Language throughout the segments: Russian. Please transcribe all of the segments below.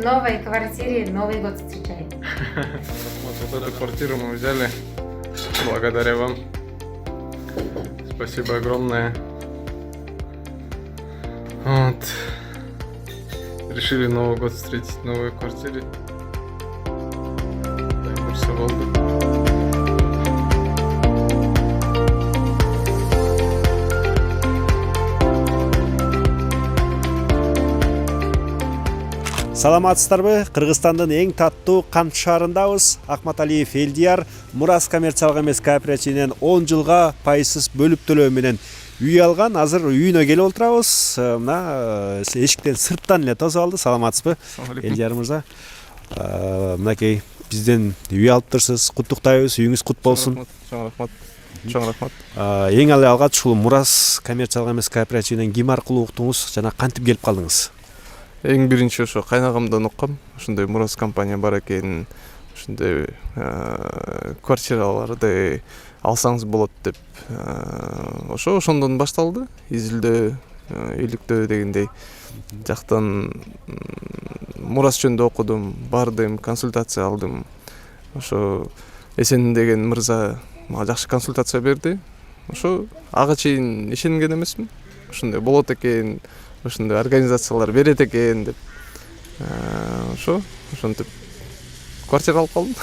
в новой квартире Новый год встречает. Вот эту квартиру мы взяли благодаря вам. Спасибо огромное. Вот. Решили Новый год встретить в новой квартире. Так, все болды. Саламатсыздарбы? Кыргызстандын эң таттуу Кант шаарындабыз. Акматалиев Элдияр Мурас коммерциялык эмес кооперативинен 10 жылга пайсыз бөлүп төлөө менен үй алган. Азыр үйүнө келип отурабыз. Мына эшиктен сырттан эле тосуп алды. Саламатсызбы? Элдияр мырза. Мынакей бизден үй алып турсуз. Куттуктайбыз. Үйүңүз кут болсун. Чоң рахмат. Чоң рахмат. Эң алгач ушул Мурас коммерциялык эмес кооперативинен ким аркылуу уктуңуз жана кантип келип калдыңыз? Эң биринчи ошо кайнагамдан уккам. Ушундай Мурас компания бар экен. Ушундай квартираларды алсаңыз болот деп. Ошондон башталды. Изилдөө, иликтөө дегендей. Жактан Мурас жөнүндө окудум, бардым, консультация алдым. Ошо Эсен деген мырза мага жакшы консультация берди. Ошо ага чейин ишенген эмесмин. Ушундай болот экен. Ушундай организациялар берет экен деп. Ошентип квартира алып калдым.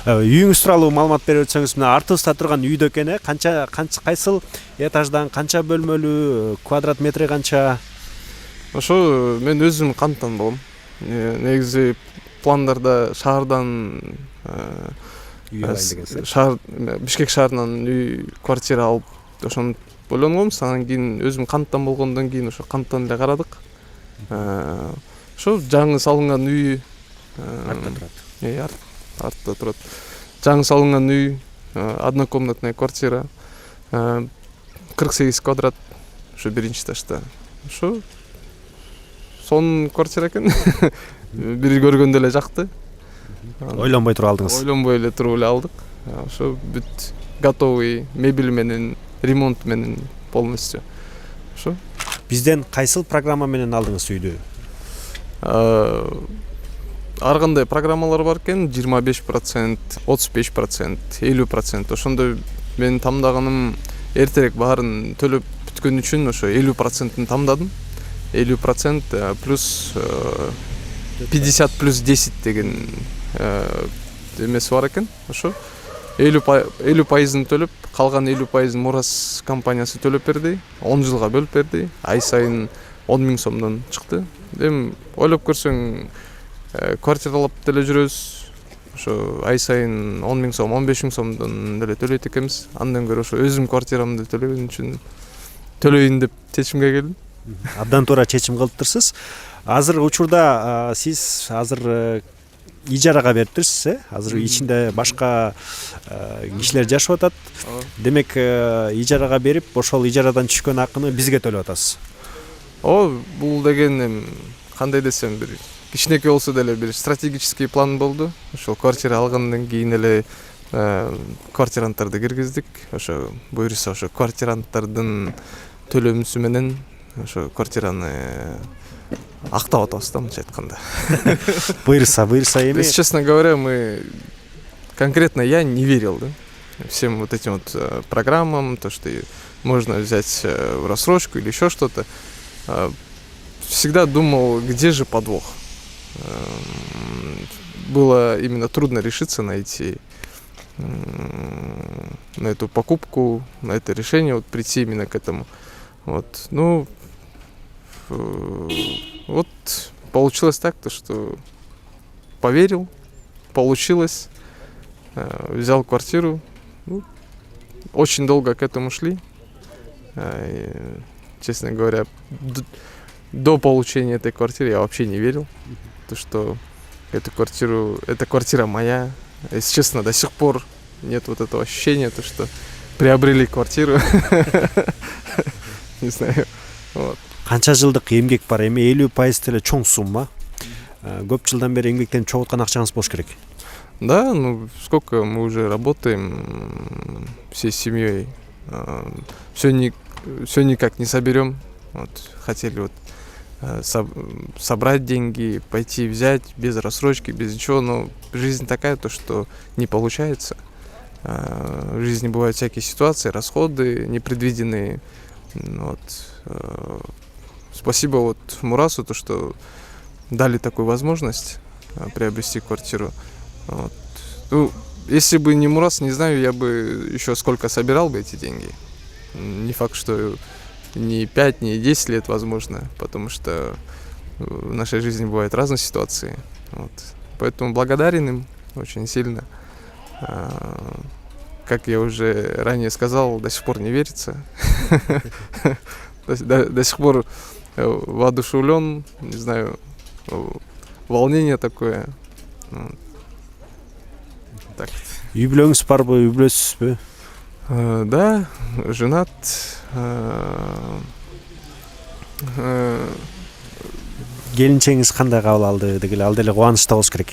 Үйүңүз тууралуу маалымат берип өтсөңүз, мына артыбызда турган үйдө экен, кайсыл этаждан, канча бөлмөлүү, квадрат метри канча? Ошо мен өзүм канттан болом. Негизи пландарда шаардан Бишкек шаарынан үй квартира алып ошону ойлонгонбуз. Анан кийин өзүм канттан болгондон кийин ошо канттан эле карадык. Ошо жаңы салынган үй артта турат. Артта турат. Жаңы салынган үй, однокомнатная квартира, 48 квадрат, ошо биринчи этажда. Ошо сонун квартира экен. Бир көргөндө эле жакты. Ойлонбой туруп алдыңыз. Ойлонбой эле туруп эле алдык. Ошо бүт готовый мебель менен, ремонт менен полностью. Ошо. Бизден кайсыл программа менен алдыңыз үйдү? Ар кандай программалар бар экен, 25%, 35%, 50%. Ошондо мен тамдаганым эртерээк баарын төлөп бүткөн үчүн ошо 50%-ын тамдадым. 50% плюс 50 плюс 10 деген эмеси бар экен. Ошо 50%-ын төлөп, калган 50%-ын Мурас компаниясы төлөп берди. 10 жылга бөлүп берди. Ай сайын 10 000 сомдон чыкты. Эми ойлоп көрсөң, квартиралап деле жүрөбүз. Ошо ай сайын 10 000 сом, 15 000 сомдон деле төлөйт экенбиз. Андан көрө ошо өзүм квартирамды төлөгөн үчүн төлөйүн деп чечимге келдим. Абдан туура чечим кылыптырсыз. Азыр учурда сиз ижарага бериптирсиз, Азыр ичинде башка кишилер жашап атат. Демек, ижарага берип, ошол ижарадан түшкөн акыны бизге төлөп атасыз. Бул деген кандай десем, бир кичинекей болсо деле бир стратегический план болду. Ошол квартира алгандан кийин эле квартиранттарды киргиздик. Ошо буюрса ошо квартиранттардын төлөмүсү менен ошо квартираны актап атабыз да, мынча айтканда. Буйрса эми. Если честно говоря, конкретно я не верил, да, всем вот этим вот программам, то, что можно взять в рассрочку или еще что-то. Всегда думал, где же подвох. Было именно трудно решиться на эту покупку, на это решение, вот прийти именно к этому. Вот, вот получилось так, то что поверил, получилось, взял квартиру, очень долго к этому шли, честно говоря, до получения этой квартиры я вообще не верил, то что эта квартира моя, если честно, до сих пор нет вот этого ощущения, то что приобрели квартиру, не знаю, вот. Канча жылдык эмгек бар, эми 50% деле чоң сумма. Көп жылдан бери эмгектенип чогулткан акчаңыз болуш керек. Да, сколько мы уже работаем всей семьей, все никак не соберем. Вот, хотели собрать деньги, пойти взять без рассрочки, без ничего. Но жизнь такая, то что не получается. В жизни бывают всякие ситуации, расходы непредвиденные. Вот. Спасибо вот Мурасу, то что дали такую возможность приобрести квартиру. Вот. Ну, если бы не Мурас, не знаю, я бы еще сколько собирал бы эти деньги. Не факт, что не 5, не 10 лет возможно, потому что в нашей жизни бывают разные ситуации. Вот. Поэтому благодарен им очень сильно. Как я уже ранее сказал, до сих пор не верится. До сих пор воодушевлен, не знаю, волнение такое. Так. Үй бүлөңүз барбы, үй бүлөсүзбү? Да, женат. Келинчеңиз кандай кабыл алды дегиле, ал деле кубанычта болуш керек.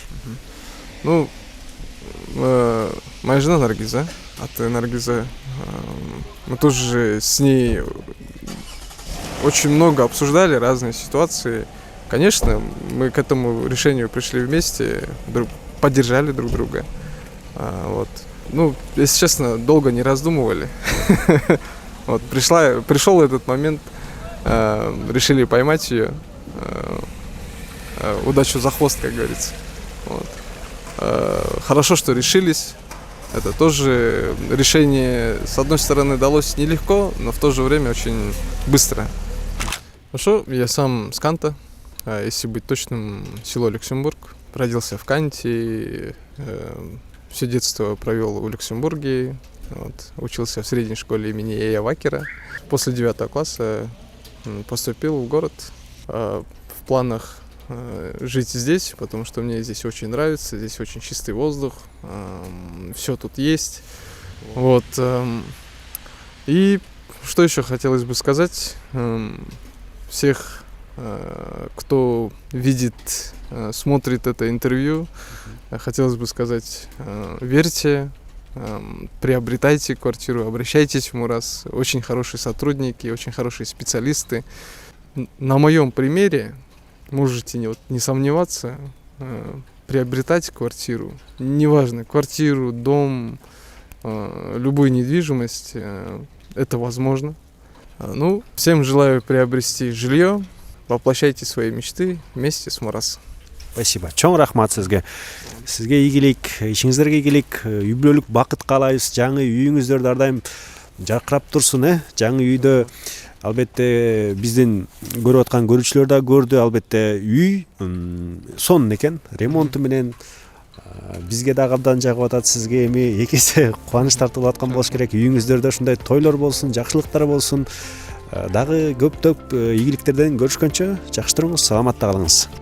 Ну, моя жена Наргиза, от Наргиза. Мы тоже с ней очень много обсуждали разные ситуации. Конечно, мы к этому решению пришли вместе, поддержали друг друга. Вот. Ну, если честно, долго не раздумывали. Вот, пришел этот момент, решили поймать ее. Удачу за хвост, как говорится. Вот. Хорошо, что решились. Это тоже решение, с одной стороны, далось нелегко, но в то же время очень быстро. Хорошо, я сам с Канта, если быть точным, село Люксембург. Родился в Канте, все детство провел в Люксембурге. Вот. Учился в средней школе имени Ея Вакера. После 9 класса поступил в город. В планах жить здесь, потому что мне здесь очень нравится, здесь очень чистый воздух, все тут есть. Вот. И что еще хотелось бы сказать? Всех, кто видит, смотрит это интервью, хотелось бы сказать, верьте, приобретайте квартиру, обращайтесь в Мурас. Очень хорошие сотрудники, очень хорошие специалисты. На моем примере можете не сомневаться, приобретать квартиру. Неважно, квартиру, дом, любую недвижимость, это возможно. Ну, всем желаю приобрести жилье, воплощайте свои мечты вместе с Мурас. Спасибо. Чоң рахмат сизге. Сизге ийгилик, ишиңиздерге ийгилик, үй бүлөлүк бакыт каалайбыз. Жаңы үйүңүздөр дардайым жаркырап турсун, Жаңы үйдө албетте биздин көрүп аткан көрүүчүлөр да көрдү. Албетте үй сонун экен. Ремонту менен бизге дагы абдан жагып атат, сизге эми эки эсе кубаныч тартылып аткан болуш керек. Үйүңүздөрдө ушундай тойлор болсун, жакшылыктар болсун. Дагы көптөп ийгиликтерден көрүшкөнчө жакшы туруңуз, саламатта калыңыз.